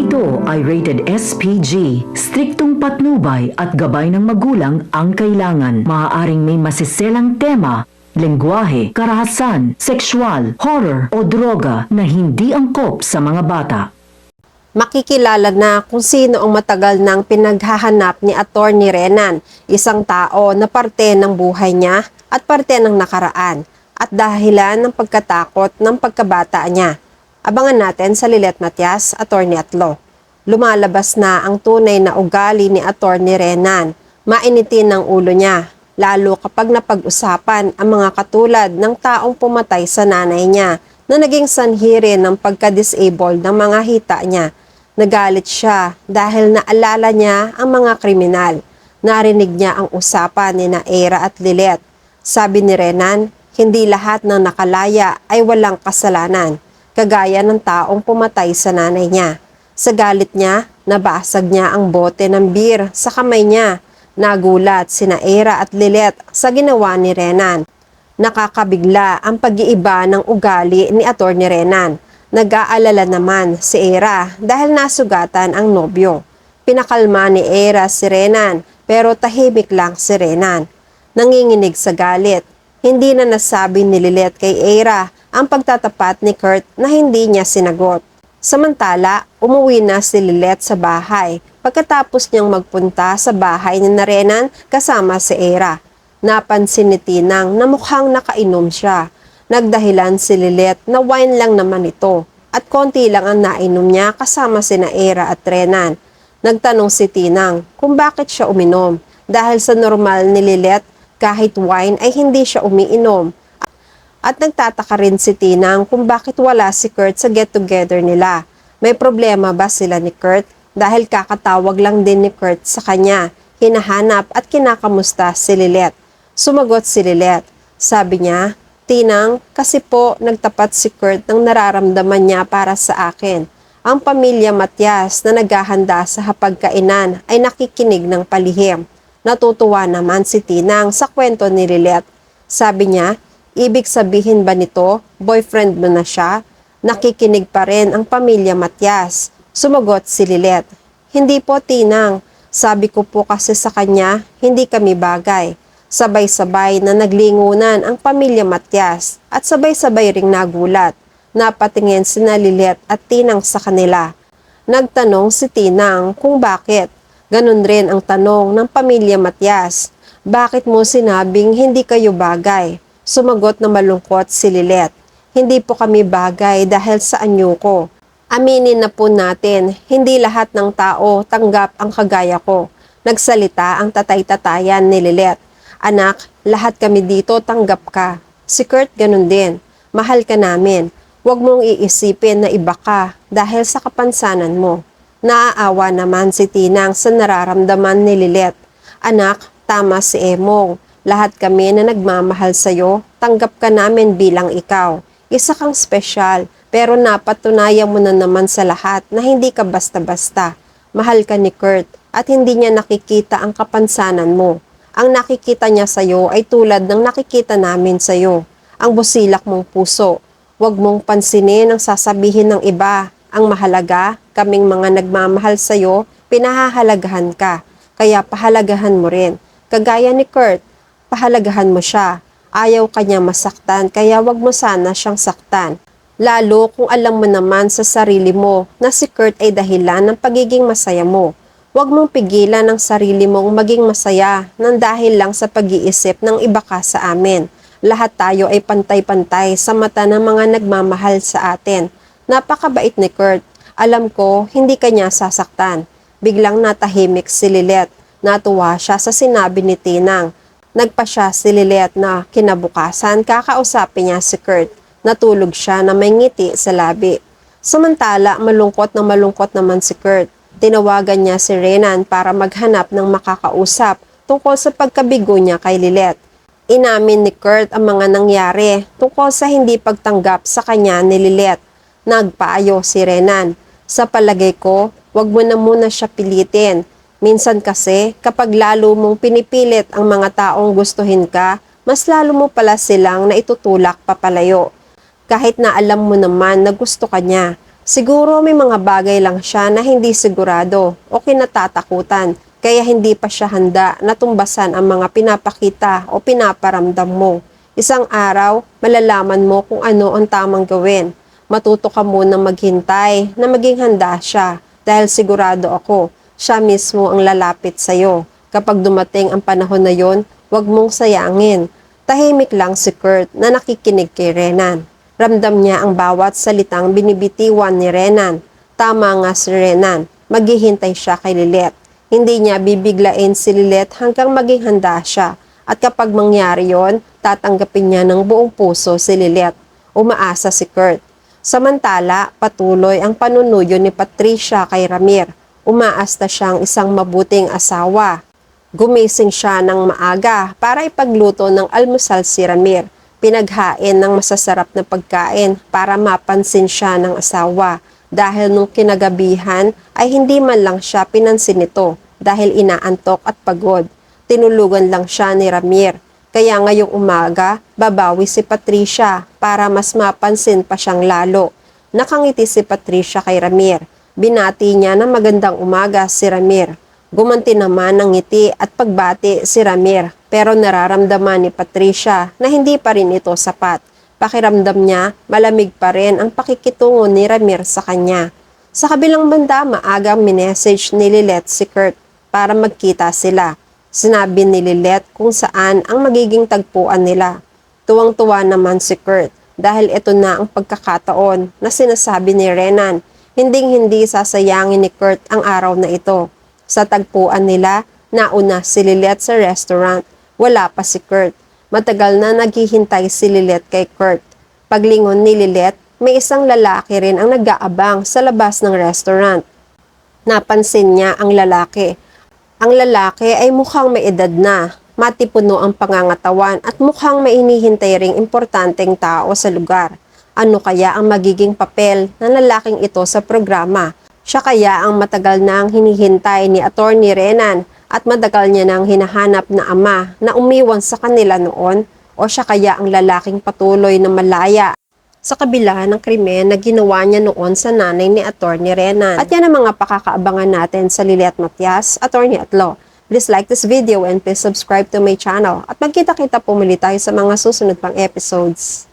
ito ay rated SPG. Striktong patnubay at gabay ng magulang ang kailangan. Maaaring may masiselang tema, lengguwahe, karahasan, sexual, horror o droga na hindi angkop sa mga bata. Makikilala na kung sino ang matagal nang pinaghahanap ni Atty. Renan, isang tao na parte ng buhay niya at parte ng nakaraan at dahilan ng pagkatakot ng pagkabata niya. Abangan natin sa Lilet Matias, Attorney at Law. Lumalabas na ang tunay na ugali ni Atty. Renan. Mainitin ang ulo niya, lalo kapag napag-usapan ang mga katulad ng taong pumatay sa nanay niya na naging sanhi rin ng pagka-disabled ng mga hita niya. Nagalit siya dahil naalala niya ang mga kriminal. Narinig niya ang usapan ni Eira at Lilet. Sabi ni Renan, hindi lahat ng nakalaya ay walang kasalanan, kagaya ng taong pumatay sa nanay niya. Sa galit niya, nabasag niya ang bote ng beer sa kamay niya. Nagulat sina Eira at Lilet sa ginawa ni Renan. Nakakabigla ang pag-iiba ng ugali ni Atty. Renan. Nag-aalala naman si Eira dahil nasugatan ang nobyo. Pinakalma ni Eira si Renan pero tahimik lang si Renan. Nanginginig sa galit. Hindi na nasabi ni Lilet kay Eira ang pagtatapat ni Kurt na hindi niya sinagot. Samantala, umuwi na si Lilet sa bahay pagkatapos niyang magpunta sa bahay ni Renan kasama si Eira. Napansin ni Tinang na mukhang nakainom siya. Nagdahilan si Lilet na wine lang naman ito at konti lang ang nainom niya kasama sina Eira at Renan. Nagtanong si Tinang kung bakit siya uminom dahil sa normal ni Lilet kahit wine ay hindi siya umiinom. At nagtataka rin si Tinang kung bakit wala si Kurt sa get-together nila. May problema ba sila ni Kurt? Dahil kakatawag lang din ni Kurt sa kanya, hinahanap at kinakamusta si Lilet. Sumagot si Lilet. Sabi niya, Tinang, kasi po nagtapat si Kurt ng nararamdaman niya para sa akin. Ang pamilya Matias na naghahanda sa hapagkainan ay nakikinig ng palihim. Natutuwa naman si Tinang sa kwento ni Lilet. Sabi niya, ibig sabihin ba nito, boyfriend mo na siya? Nakikinig pa rin ang pamilya Matias. Sumagot si Lilet. Hindi po, Tinang. Sabi ko po kasi sa kanya, hindi kami bagay. Sabay-sabay na naglingunan ang pamilya Matias at sabay-sabay ring nagulat. Napatingin sina Lilet at Tinang sa kanila. Nagtanong si Tinang kung bakit. Ganon rin ang tanong ng pamilya Matias. Bakit mo sinabing hindi kayo bagay? Sumagot na malungkot si Lilet. Hindi po kami bagay dahil sa anyo ko. Aminin na po natin, hindi lahat ng tao tanggap ang kagaya ko. Nagsalita ang tatay-tatayan ni Lilet. Anak, lahat kami dito tanggap ka. Si Kurt ganon din. Mahal ka namin. Huwag mong iisipin na iba ka dahil sa kapansanan mo. Naaawa naman si Tinang sa nararamdaman ni Lilet. Anak, tama si Emong. Lahat kami na nagmamahal sa'yo, tanggap ka namin bilang ikaw. Isa kang espesyal, pero napatunayan mo na naman sa lahat na hindi ka basta-basta. Mahal ka ni Kurt at hindi niya nakikita ang kapansanan mo. Ang nakikita niya sa'yo ay tulad ng nakikita namin sa'yo. Ang busilak mong puso. Huwag mong pansinin ang sasabihin ng iba. Ang mahalaga, kaming mga nagmamahal sa'yo, pinahahalagahan ka. Kaya pahalagahan mo rin. Kagaya ni Kurt, pahalagahan mo siya. Ayaw kanya masaktan, kaya wag mo sana siyang saktan. Lalo kung alam mo naman sa sarili mo na si Kurt ay dahilan ng pagiging masaya mo. Huwag mong pigilan ang sarili mong maging masaya nang dahil lang sa pag-iisip ng iba ka sa amin. Lahat tayo ay pantay-pantay sa mata ng mga nagmamahal sa atin. Napakabait ni Kurt. Alam ko, hindi kanya sasaktan. Biglang natahimik si Lilet. Natuwa siya sa sinabi ni Tinang. Nagpa siya si Lilet na kinabukasan kakausapin niya si Kurt. Natulog siya na may ngiti sa labi. Samantala, malungkot naman si Kurt. Tinawagan niya si Renan para maghanap ng makakausap tungkol sa pagkabigo niya kay Lilet. Inamin ni Kurt ang mga nangyari tungkol sa hindi pagtanggap sa kanya ni Lilet. Nagpaayo si Renan. Sa palagay ko, wag mo na muna siya pilitin. Minsan kasi, kapag lalo mong pinipilit ang mga taong gustuhin ka, mas lalo mo pala silang naitutulak papalayo. Kahit na alam mo naman na gusto ka niya. Siguro may mga bagay lang siya na hindi sigurado o kinatatakutan, kaya hindi pa siya handa na tumbasan ang mga pinapakita o pinaparamdam mo. Isang araw, malalaman mo kung ano ang tamang gawin. Matuto ka muna maghintay na maging handa siya dahil sigurado ako, siya mismo ang lalapit sa'yo. Kapag dumating ang panahon na yon, huwag mong sayangin. Tahimik lang si Kurt na nakikinig kay Renan. Ramdam niya ang bawat salitang binibitiwan ni Renan. Tama nga si Renan, maghihintay siya kay Lilet. Hindi niya bibiglain si Lilet hanggang maging handa siya. At kapag mangyari yon, tatanggapin niya ng buong puso si Lilet. Umaasa si Kurt. Samantala, patuloy ang panunuyo ni Patricia kay Ramir. Umaasta siyang isang mabuting asawa. Gumising siya ng maaga para ipagluto ng almusal si Ramir. Pinaghain ng masasarap na pagkain para mapansin siya ng asawa. Dahil nung kinagabihan ay hindi man lang siya pinansin nito dahil inaantok at pagod. Tinulugan lang siya ni Ramir. Kaya ngayong umaga, babawi si Patricia para mas mapansin pa siyang lalo. Nakangiti si Patricia kay Ramir. Binati niya na magandang umaga si Ramir. Gumanti naman ng ngiti at pagbati si Ramir, pero nararamdaman ni Patricia na hindi pa rin ito sapat. Pakiramdam niya, malamig pa rin ang pakikitungo ni Ramir sa kanya. Sa kabilang banda, maagang minessage ni Lilet si Kurt para magkita sila. Sinabi ni Lilet kung saan ang magiging tagpuan nila. Tuwang-tuwa naman si Kurt dahil ito na ang pagkakataon na sinasabi ni Renan. Hinding-hindi sasayangin ni Kurt ang araw na ito. Sa tagpuan nila, nauna si Lilet sa restaurant. Wala pa si Kurt. Matagal na naghihintay si Lilet kay Kurt. Paglingon ni Lilet, may isang lalaki rin ang nag-aabang sa labas ng restaurant. Napansin niya ang lalaki. Ang lalaki ay mukhang may edad na, matipuno ang pangangatawan at mukhang may inihintay ring importanteng tao sa lugar. Ano kaya ang magiging papel ng lalaking ito sa programa? Siya kaya ang matagal nang hinihintay ni Attorney Renan at matagal niya nang hinahanap na ama na umiwan sa kanila noon? O siya kaya ang lalaking patuloy na malaya sa kabila ng krimen na ginawa niya noon sa nanay ni Attorney Renan? At yan ang mga pakakaabangan natin sa Lilet Matias, Attorney at Law. Please like this video and please subscribe to my channel at magkita-kita po muli tayo sa mga susunod pang episodes.